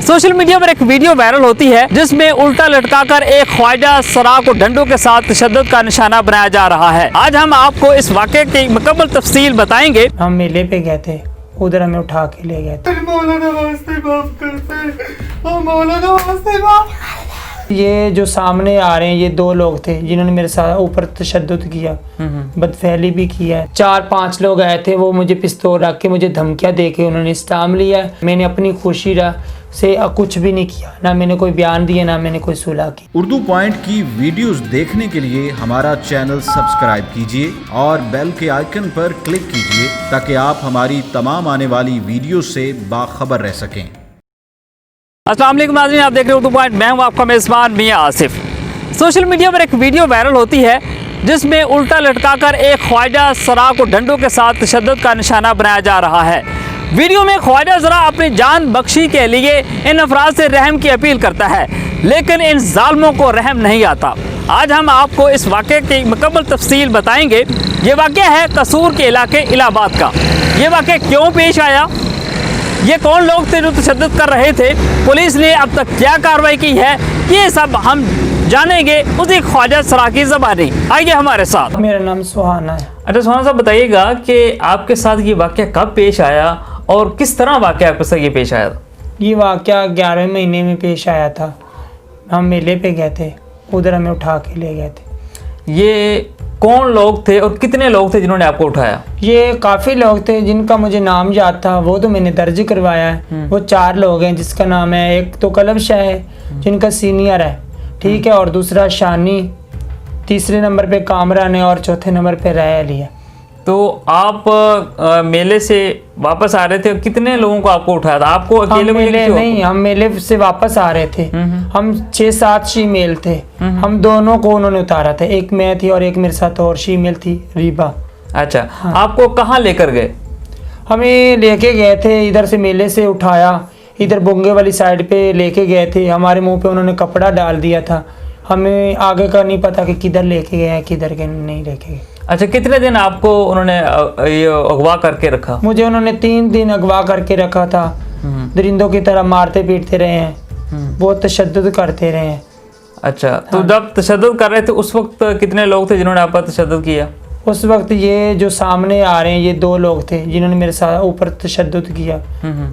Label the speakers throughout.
Speaker 1: Social media पर एक video viral होती है जिसमें उल्टा लटकाकर एक ख्वाजा सरा को डंडों के साथ तशद्दुद का निशाना बनाया जा रहा है। आज हम आपको इस वाक़े की मुकम्मल तफसील बताएंगे।
Speaker 2: हम मेले पे गए थे, उधर हमें उठा के ले गए थे। ये जो सामने आ रहे हैं ये दो लोग थे जिन्होंने मेरे साथ ऊपर तशद्दुद किया, बदफैली भी किया है। 4-5 लोग आए थे, वो मुझे पिस्तौल रख के मुझे धमकियाँ दे के उन्होंने इस्लाम लिया। मैंने अपनी खुशी से कुछ भी नहीं किया, ना मैंने कोई बयान दिया, ना मैंने कोई सुलह की।
Speaker 3: उर्दू पॉइंट की वीडियोस देखने के लिए हमारा चैनल सब्सक्राइब कीजिए और बेल के आइकन पर क्लिक कीजिए ताकि आप हमारी तमाम आने वाली वीडियो से बाखबर रह सकें।
Speaker 1: अस्सलाम वालेकुम नाज़रीन, आप देख रहे हो उर्दू पॉइंट। मैं हूँ आपका मेज़बान मियां आसिफ। सोशल मीडिया पर एक वीडियो वायरल होती है जिसमें उल्टा लटकाकर एक ख्वाजा सरा को डंडों के साथ तशद्दुद का निशाना बनाया जा रहा है। वीडियो में ख्वाजा सरा अपनी जान बख्शी के लिए इन अफराद से रहम की अपील करता है, लेकिन इन जालिमों को रहम नहीं आता। आज हम आपको इस वाक़े की मुकम्मल तफसील बताएंगे। ये वाक़या है कसूर के इलाके इलाहाबाद का। ये वाक़या क्यों पेश आया, ये कौन लोग थे जो तशद्दुद कर रहे थे, पुलिस ने अब तक क्या कार्रवाई की है, ये सब हम जानेंगे उसी ख्वाजा सरा की ज़बानी। आइए हमारे साथ।
Speaker 2: मेरा नाम सुहाना है।
Speaker 1: अच्छा सुहाना साहब, बताइएगा कि आपके साथ ये वाक़या कब पेश आया और किस तरह वाक़या आपके साथ ये पेश आया?
Speaker 2: ये वाक़या 11वें महीने में पेश आया था। हम मेले पे गए थे, उधर हमें उठा के ले गए थे।
Speaker 1: ये कौन लोग थे और कितने लोग थे जिन्होंने आपको उठाया?
Speaker 2: ये काफ़ी लोग थे जिनका मुझे नाम याद था, वो तो मैंने दर्ज करवाया है। वो 4 लोग हैं जिसका नाम है, एक तो कलब शाह है जिनका सीनियर है, ठीक है, और दूसरा शानी, तीसरे नंबर पे कामरान है और चौथे नंबर पे राय अली है।
Speaker 1: तो आप मेले से वापस आ रहे थे, कितने लोगों को आपको उठाया था? आपको अकेले
Speaker 2: नहीं, हम मेले से वापस आ रहे थे। हम 6-7 शीमेल थे। हम दोनों को उन्होंने उतारा था, एक मैं थी और एक मेरे साथ और शीमेल थी, रीबा।
Speaker 1: अच्छा, हाँ। आपको कहाँ लेकर गए?
Speaker 2: हमें लेके गए थे, इधर से मेले से उठाया, इधर बोंगे वाली साइड पे लेके गए थे। हमारे मुंह पे उन्होंने कपड़ा डाल दिया था। हमें आगे का नहीं पता कि किधर लेके गए हैं, किधर के नहीं लेके गए।
Speaker 1: अच्छा, कितने दिन आपको उन्होंने ये अगवा करके रखा?
Speaker 2: मुझे उन्होंने 3 दिन अगवा करके रखा था। दरिंदों की तरह मारते पीटते रहे हैं, बहुत तशद्दुद करते रहे हैं।
Speaker 1: अच्छा, तो जब तशद्दुद कर रहे थे उस वक्त कितने लोग थे जिन्होंने आप पर तशद्दुद किया? उस
Speaker 2: वक्त ये जो सामने आ रहे हैं ये 2 लोग थे जिन्होंने मेरे साथ ऊपर तशद्दुद किया,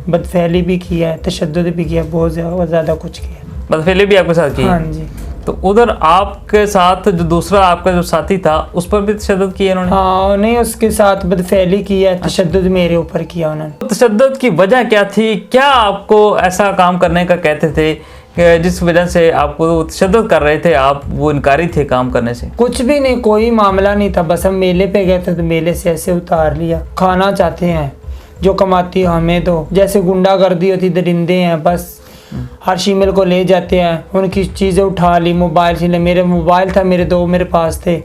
Speaker 2: बदफैली भी किया है, तशद्दुद भी किया, बहुत ज़्यादा कुछ किया।
Speaker 1: बदफैली भी आपके साथ की?
Speaker 2: हाँ जी।
Speaker 1: तो उधर आपके साथ जो दूसरा आपका जो साथी था उस पर भी तशद्दुद किया उन्होंने?
Speaker 2: हाँ, नहीं, उसके साथ बदफैली किया है, तशद्दुद मेरे ऊपर किया उन्होंने।
Speaker 1: तशद्दुद की वजह क्या थी? क्या आपको ऐसा काम करने का कहते थे कि जिस वजह से आपको तशद्दुद कर रहे थे, आप वो इनकारी थे काम करने से?
Speaker 2: कुछ भी नहीं, कोई मामला नहीं था, बस हम मेले पे गए थे तो मेले से ऐसे उतार लिया। खाना चाहते हैं, जो कमाती हमें दो, जैसे गुंडागर्दी होती, दरिंदे हैं, बस हर शीमेल को ले जाते हैं, उनकी चीज़ें उठा ली, मोबाइल छीन ले। मेरे मोबाइल था, मेरे 2 मेरे पास थे,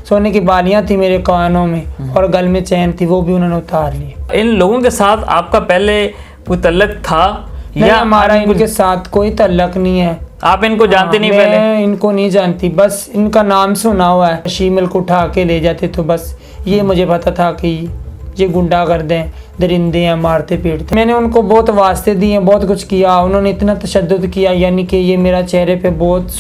Speaker 2: सोने की बालियां थी मेरे कानों में और गल में चैन थी, वो भी उन्होंने उतार ली।
Speaker 1: इन लोगों के साथ आपका पहले कोई तल्लक था
Speaker 2: या? हमारा इनके साथ कोई तल्लक नहीं है।
Speaker 1: आप इनको जानते नहीं?
Speaker 2: मैं
Speaker 1: पहले
Speaker 2: इनको नहीं जानती, बस इनका नाम सुना हुआ है। शीमेल को उठा के ले जाते तो बस ये मुझे पता था कि ये गुंडागर्द हैं, दरिंदे हैं, मारते पीटते। मैंने उनको बहुत वास्ते दिए, बहुत कुछ किया, उन्होंने इतना तशद्दुद किया, यानी कि ये मेरा चेहरे पे बहुत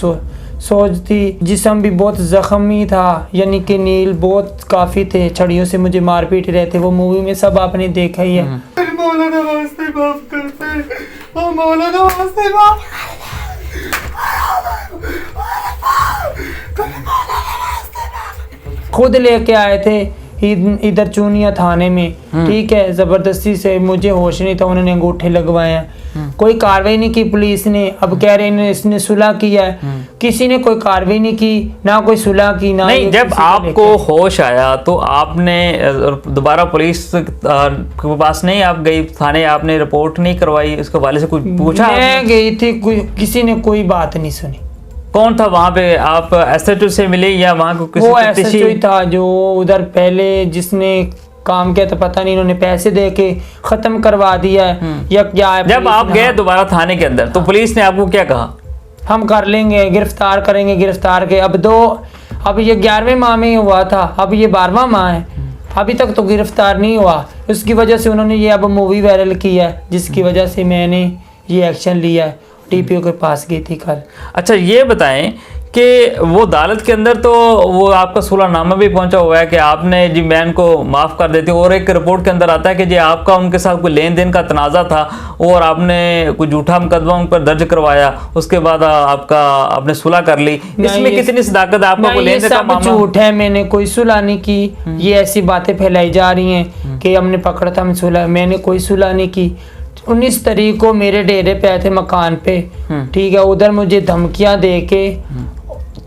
Speaker 2: सोज थी, जिस्म भी बहुत ज़ख्मी था, यानी कि नील बहुत काफ़ी थे, छड़ियों से मुझे मार पीट रहे थे। वो मूवी में सब आपने देखा ही है। खुद लेके आए थे इधर चूनिया थाने में, ठीक है, जबरदस्ती से, मुझे होश नहीं था, उन्होंने अंगूठे लगवाए हैं। कोई कार्रवाई नहीं की पुलिस ने। अब कह रहे हैं इसने सुलह किया है, किसी ने कोई कार्रवाई नहीं की, ना कोई सुलह की, ना
Speaker 1: नहीं। जब आपको होश आया तो आपने दोबारा पुलिस के पास नहीं आप गई थाने, आपने रिपोर्ट नहीं करवाई, उसके वाले से कुछ पूछा?
Speaker 2: मैं गई थी, किसी ने कोई बात नहीं सुनी।
Speaker 1: कौन था वहाँ पे? आप एसएचओ से मिले या वहाँ को किसी?
Speaker 2: वो एसएचओ ही था जो उधर पहले जिसने काम किया था, पता नहीं इन्होंने पैसे दे के खत्म करवा दिया है या क्या है।
Speaker 1: जब आप गए दोबारा थाने के अंदर तो पुलिस ने आपको क्या कहा? हम
Speaker 2: कर लेंगे, गिरफ्तार करेंगे, गिरफ्तार के। अब ये 11वें माह में हुआ था, अब ये 12वां माह है, अभी तक तो गिरफ्तार नहीं हुआ। उसकी वजह से उन्होंने ये अब मूवी वायरल की है, जिसकी वजह से मैंने ये एक्शन लिया है। DPO के पास गई थी कल।
Speaker 1: अच्छा ये बताएं कि वो अदालत के अंदर तो वो आपका सुलहनामा भी पहुंचा हुआ है कि आपने जी मैन को माफ़ कर देते, और एक रिपोर्ट के अंदर आता है कि जी आपका उनके साथ कोई लेन देन का तनाज़ा था और आपने कोई झूठा मुकदमा उन पर दर्ज करवाया, उसके बाद आपने सुलह कर ली। इसमें कितनी सदाकत है? आपका कोई लेन देन का मामला?
Speaker 2: झूठ है, मैंने कोई सुलह नहीं की। ये ऐसी बातें फैलाई जा रही हैं कि हमने पकड़ा था, मैंने कोई सुलह नहीं की। 19 तारीख को मेरे डेरे पे आए थे मकान पे, ठीक है, उधर मुझे धमकियां दे के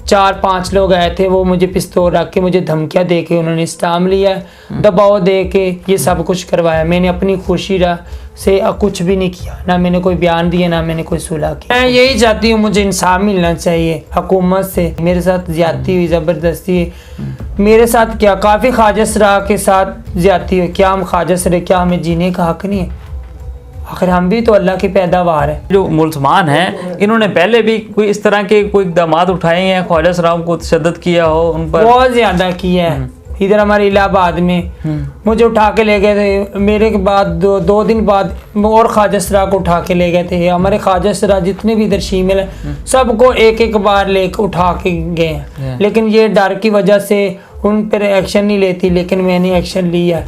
Speaker 2: 4-5 लोग आए थे, वो मुझे पिस्तौल रख के मुझे धमकियां दे के उन्होंने इस्लाम लिया, दबाव दे के ये सब कुछ करवाया। मैंने अपनी खुशी से कुछ भी नहीं किया, ना मैंने कोई बयान दिया, ना मैंने कोई सुलह की। मैं यही चाहती हूँ, मुझे इंसाफ मिलना चाहिए हुकूमत से। मेरे साथ ज्यादती हुई, ज़बरदस्ती मेरे साथ, क्या काफ़ी ख्वाजा सरा के साथ ज्यादती हुई। क्या हम ख्वाजा सरे, क्या हमें जीने का हक नहीं है? आखिर हम भी तो अल्लाह की पैदावार है।
Speaker 1: जो मुल्ज़मान हैं इन्होंने पहले भी कोई इस तरह के कोई इक़दामात उठाए हैं, ख्वाजा सराओं को तशद्दुद किया हो उन पर?
Speaker 2: बहुत ज़्यादा किया है। इधर हमारे इलाहाबाद में मुझे उठा के ले गए थे, मेरे के बाद दो दिन बाद और ख्वाजा सरा को उठा के ले गए थे। हमारे ख्वाजा सरा जितने भी इधर शीमिल हैं सबको एक बार ले उठा के गए हैं, लेकिन ये डर की वजह से उन पर एक्शन नहीं लेती, लेकिन मैंने एक्शन लिया।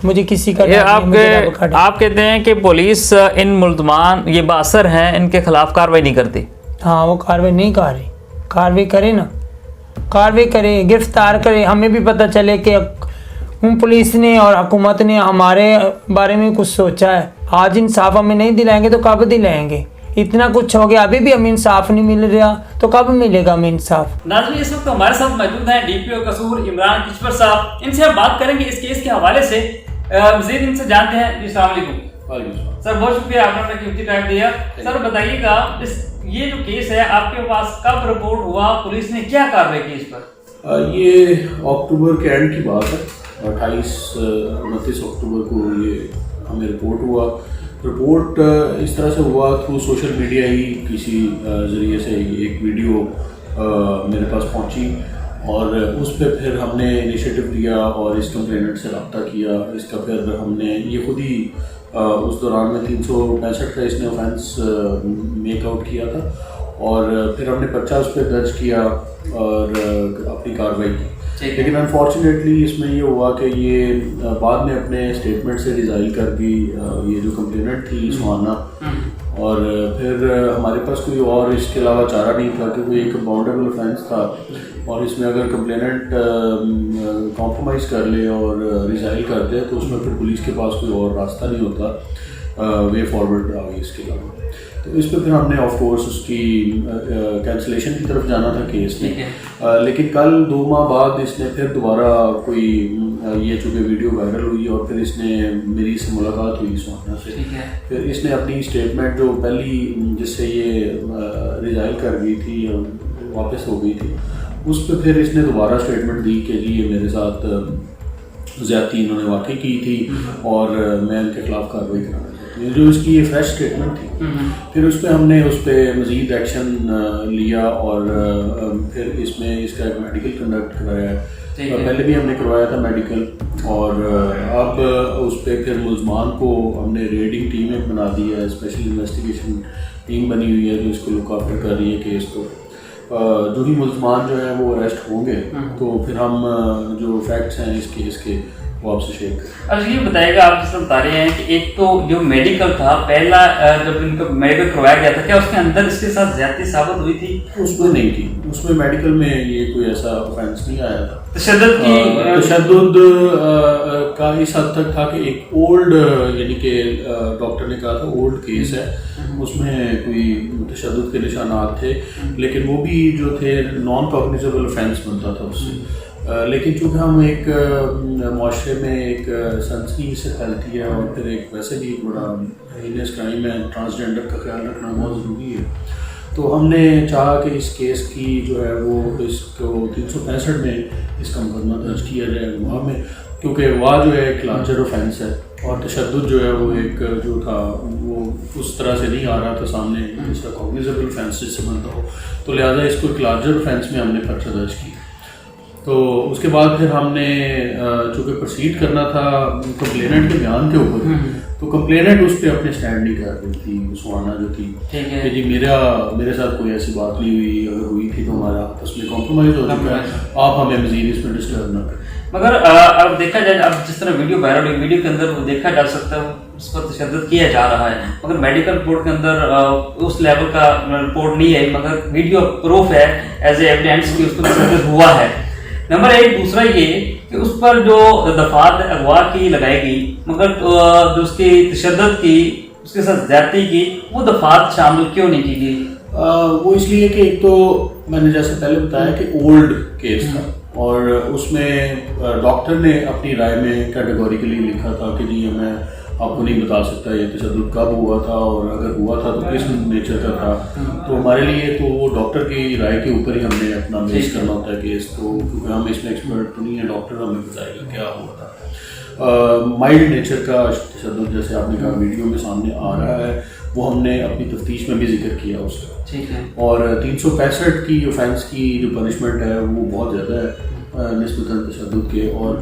Speaker 2: मुझे किसी का
Speaker 1: आप कहते हैं कि पुलिस इन मुल्ज़मान ये बासर हैं, इनके खिलाफ कार्रवाई नहीं करती?
Speaker 2: हाँ, वो कार्रवाई नहीं कर रही। कार्रवाई करे ना, कार्रवाई करे, गिरफ्तार करे। हमें भी पता चले कि पुलिस ने और हुकूमत ने हमारे बारे में कुछ सोचा है। आज इंसाफ हमें नहीं दिलाएंगे तो कब दिलाएंगे? इतना कुछ हो गया, अभी भी हमें इंसाफ नहीं मिल रहा, तो कब मिलेगा हमें इंसाफ?
Speaker 1: नाज़रीन, इस वक्त हमारे साथ मौजूद हैं DPO कसूर इमरान किचवर साहब। इनसे हम बात करेंगे इस केस के हवाले से, मज़ीद इनसे जानते हैं। जी अस्सलाम वालेकुम सर, बहुत शुक्रिया आपने कीमती टाइम दिया। सर बताइएगा, ये जो केस है आपके पास कब रिपोर्ट हुआ, पुलिस ने क्या कार्रवाई की इस पर?
Speaker 4: ये अक्टूबर के एंड की बात है, 28-29 अक्टूबर को ये हमें रिपोर्ट हुआ। रिपोर्ट इस तरह से हुआ थ्रू सोशल मीडिया ही, किसी ज़रिए से एक वीडियो मेरे पास पहुंची और उस पर फिर हमने इनिशिएटिव लिया और इस कंप्लेनेंट से रब्ता किया। इसका फिर हमने ये खुद ही उस दौरान में 365 का इसने ऑफेंस मेक आउट किया था और फिर हमने पर्चा उस पर दर्ज किया और अपनी कार्रवाई की। लेकिन अनफॉर्चुनेटली इसमें ये हुआ कि ये बाद में अपने स्टेटमेंट से रिज़ाइल कर दी, ये जो कंप्लेनेंट थी सुहाना, और फिर हमारे पास कोई और इसके अलावा चारा नहीं था क्योंकि एक बाउंडेबल ऑफेंस था और इसमें अगर कंप्लेनेंट कॉम्प्रोमाइज़ कर ले और रिज़ाइल कर दे तो उसमें फिर पुलिस के पास कोई और रास्ता नहीं होता वे फॉरवर्ड आगे इसके अलावा। तो इस पर फिर हमने ऑफ कोर्स उसकी कैंसिलेशन की तरफ जाना था केस में। लेकिन कल 2 माह बाद इसने फिर दोबारा कोई ये चूँकि वीडियो वायरल हुई और फिर इसने मेरी इससे मुलाकात हुई सुहाना से, फिर इसने अपनी स्टेटमेंट जो पहली जिससे ये रिज़ाइल कर गई थी वापस हो गई थी, उस पर फिर इसने दोबारा स्टेटमेंट दी कि जी ये मेरे साथ ज़्यादती इन्होंने वाकई की थी और मैं इनके खिलाफ कार्रवाई कराना चाहती हूँ। जो इसकी ये फ्रेश स्टेटमेंट थी, फिर उस पर हमने उस पर मज़ीद एक्शन लिया और फिर इसमें इसका एक मेडिकल कंडक्ट कराया है। पहले भी हमने करवाया था मेडिकल और अब उस पर फिर मुल्ज़मान को हमने रेडिंग टीम एक बना दी है, स्पेशल इन्वेस्टिगेशन टीम बनी हुई है जो इसको लुक आफ्टर कर रही है केस को। जो ही मुल्ज़मान जो है वो अरेस्ट होंगे तो फिर हम जो फैक्ट्स हैं इस केस के वो आपसे शेयर करें।
Speaker 1: अच्छा ये बताइएगा, आप जिस बता रहे हैं कि एक तो जो मेडिकल था पहला जब इनको मेडिकल करवाया गया था, क्या उसके अंदर इसके साथ ज़्यादती साबित हुई थी?
Speaker 4: उसमें नहीं थी, उसमें मेडिकल में ये कोई ऐसा ऑफेंस नहीं आया था।
Speaker 1: तशद्दुद
Speaker 4: का इस हद तक था कि एक ओल्ड यानी कि डॉक्टर ने कहा था ओल्ड केस है, उसमें कोई तशद्दुद के निशानात थे, लेकिन वो भी जो थे नॉन कॉग्निजेबल ऑफेंस बनता था उससे। लेकिन चूँकि हम एक माशरे में एक सनसनी से फैलती है और फिर एक वैसे भी बड़ा हीनियस क्राइम है, ट्रांसजेंडर का ख्याल रखना बहुत ज़रूरी है, तो हमने चाहा कि इस केस की जो है वो इसको 365 में इसका मुकदमा दर्ज किया जाए वहाँ में, क्योंकि वहाँ जो है एक लार्जर ऑफेंस है और तशद्दुद जो है वो एक जो था वो उस तरह से नहीं आ रहा था सामने जिसका कॉग्निजेबल ऑफेंस जिससे बनता हो, तो लिहाजा इसको एक लार्जर ऑफेंस में हमने पर्चा दर्ज किया। तो उसके बाद फिर हमने चूँकि प्रोसीड करना था कंप्लेनेंट के बयान के ऊपर, तो कंप्लेनेंट उस पर अपने स्टैंड नहीं कर रही थी, सुहाना जो थी, कि जी मेरे साथ कोई ऐसी बात नहीं हुई, अगर हुई थी तो हमारा आपस में कॉम्प्रोमाइज़ हो चुका है, आप हमें मज़ीद इसमें डिस्टर्ब ना करें।
Speaker 1: मगर अब देखा जाए, अब जिस तरह वीडियो वायरल हुई, वीडियो के अंदर वो देखा जा सकता है उस पर तशद्दुद किया जा रहा है, मगर मेडिकल रिपोर्ट के अंदर उस लेवल का रिपोर्ट नहीं है, मगर वीडियो प्रूफ है एज ए एविडेंस कि उसको तशद्दुद हुआ है। नंबर एक। दूसरा ये कि उस पर जो दफात अगवा की लगाई गई, मगर जो उसकी तशद्दुद की, उसके साथ ज्यादती की, वो दफात शामिल क्यों नहीं की गई?
Speaker 4: वो इसलिए कि एक तो मैंने जैसे पहले बताया कि ओल्ड केस था और उसमें डॉक्टर ने अपनी राय में कैटेगोरिकली लिखा था कि जी मैं आपको नहीं बता सकता ये तशद्दुद कब हुआ था और अगर हुआ था तो किस नेचर का था। तो हमारे लिए तो वो डॉक्टर की राय के ऊपर ही हमने अपना बेस करना होता है केस, तो क्योंकि हम इसमें एक्सपर्ट तो नहीं है, डॉक्टर हमें बताएगा क्या हुआ था। माइल्ड नेचर का तशद्दुद जैसे आपने कहा वीडियो में सामने आ रहा है, वो हमने अपनी तफ्तीश में भी जिक्र किया उसका,
Speaker 1: ठीक है। और
Speaker 4: 365 की ऑफेंस की जो पनिशमेंट है वो बहुत ज़्यादा है निस्बतन तशद्दुद के, और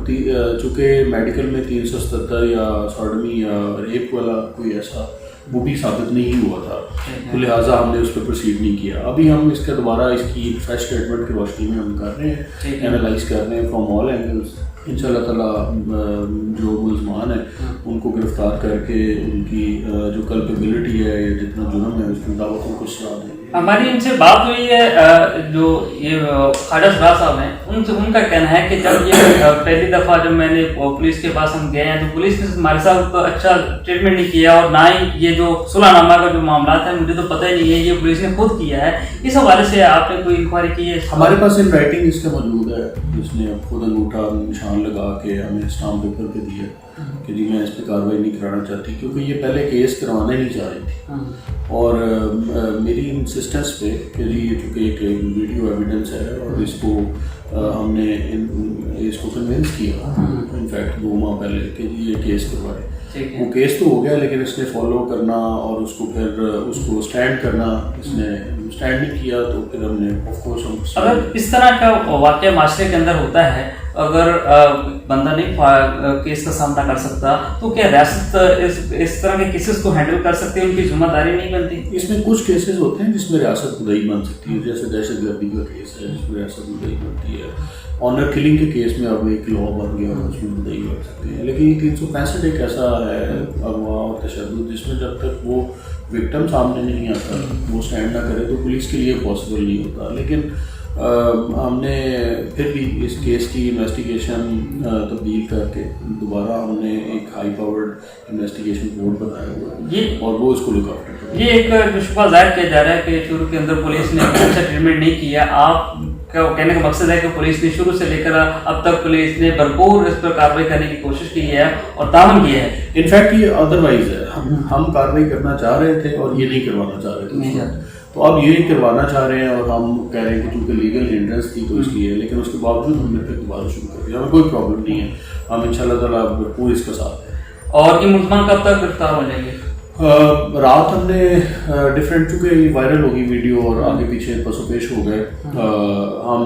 Speaker 4: चूँकि मेडिकल में 377 या सॉडमी या रेप वाला कोई ऐसा वो भी साबित नहीं हुआ था, तो लिहाजा हमने उस पर प्रोसीड नहीं किया। अभी हम इसका दोबारा इसकी फ्रेश स्टेटमेंट की रोशनी में हम कर रहे हैं, एनालाइज कर रहे हैं फ्रॉम ऑल एंगल्स। इंशाल्लाह ताला जो मुलजमान है उनको गिरफ्तार करके उनकी जो कल्पेबिलिटी है या जितना जुर्म है उसके मुताबिक उनको सजा देंगे।
Speaker 1: हमारी इनसे बात हुई है, जो ये ख्वाजा सरार साहब हैं, उनसे उनका कहना है कि जब ये पहली दफ़ा जब मैंने पुलिस के पास हम गए हैं तो पुलिस ने हमारे साथ तो अच्छा ट्रीटमेंट नहीं किया, और ना ही ये जो सुलहनामा का जो मामला है मुझे तो पता ही नहीं है, ये पुलिस ने खुद किया है। इस हवाले से आपने कोई इंक्वायरी की है?
Speaker 4: हमारे पास इन राइटिंग इसका मौजूद है, इसने खुद अंगूठा निशान लगा के हमें स्टाम्प पेपर पे दिया कि जी मैं इस पर कार्रवाई नहीं कराना चाहती, क्योंकि ये पहले केस करवाना ही नहीं चाह रही थी। और मेरी इंसिस्टेंस पे कि जी ये चूँकि एक वीडियो एविडेंस है और इसको हमने इसको कन्विंस किया इनफैक्ट 2 माह पहले कि जी ये केस करवाए। वो केस तो हो गया, लेकिन इसने फॉलो करना और उसको फिर उसको स्टैंड करना, इसने स्टैंड नहीं किया, तो फिर हमने ऑफ कोर्स हम
Speaker 1: अगर इस तरह का वाक़या माशरे के अंदर होता है, अगर बंदा नहीं केस का सामना कर सकता, तो क्या रियासत इस तरह के केसेस को हैंडल कर सकती है? उनकी जिम्मेदारी नहीं बनती?
Speaker 4: इसमें कुछ केसेस होते हैं जिसमें रियासत मुद्दई बन सकती है, जैसे दहशतगर्दी का केस है जिसमें रियासत मुद्दई बनती है। ऑनर किलिंग के केस में अब एक लॉ बन गया और उसमें मुद्दई बन सकते हैं। लेकिन 365 एक ऐसा है अगवा और तशद्दुद जिसमें जब तक वो विक्टिम सामने नहीं आता, वो स्टैंड ना करे, तो पुलिस के लिए पॉसिबल नहीं होता। लेकिन हमने फिर भी इस केस की इन्वेस्टिगेशन तब्दील करके दोबारा हमने एक हाई पावर्ड इन्वेस्टिगेशन बोर्ड बनाया हुआ है और वो इसको लुक आफ्टर कर।
Speaker 1: ये एक जो शुबा जाहिर किया जा रहा है कि शुरू के अंदर पुलिस ने अच्छा ट्रीटमेंट नहीं किया, आप कहने का मकसद है कि पुलिस ने शुरू से लेकर अब तक पुलिस ने भरपूर इस पर कार्रवाई करने की कोशिश की है और तामन किया है।
Speaker 4: इनफैक्ट ये अदरवाइज है, हम कार्रवाई करना चाह रहे थे और ये नहीं करवाना चाह रहे थे, तो अब ये करवाना चाह रहे हैं और हम कह रहे हैं कि क्योंकि लीगल हिंड्रेंस थी तो इसलिए, लेकिन उसके बावजूद हमने फिर दोबारा शुरू कर दिया। हमें कोई प्रॉब्लम नहीं है, हम इंशाल्लाह ताला भरपूर इसका साथ है।
Speaker 1: और ये मुल्ज़मान कब तक गिरफ्तार हो जाएंगे?
Speaker 4: रात हमने डिफरेंट, चूँकि वायरल होगी वीडियो और आगे पीछे पसो पेश हो गए, हम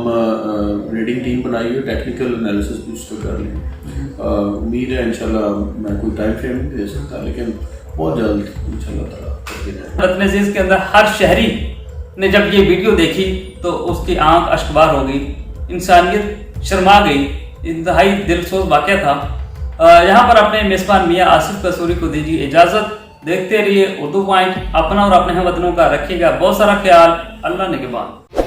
Speaker 4: रीडिंग टीम बनाई है, टेक्निकल एनालिसिस भी उसका कर लें। उम्मीद है इंशाल्लाह, मैं कोई टाइम फ्रेम नहीं दे सकता, लेकिन बहुत जल्द इंशाल्लाह ताला करके
Speaker 1: बदनज़ीर के अंदर हर शहरी ने जब ये वीडियो देखी तो उसकी आंख अश्कबार हो गई, इंसानियत शर्मा गई, इंतहाई दिलसोज वाक़या था। यहाँ पर अपने मेज़बान मियाँ आसिफ कसूरी को दीजिए इजाज़त। देखते रहिए उर्दू पॉइंट, अपना और अपने हमवतनों का रखिएगा बहुत सारा ख्याल। अल्लाह निगहबान।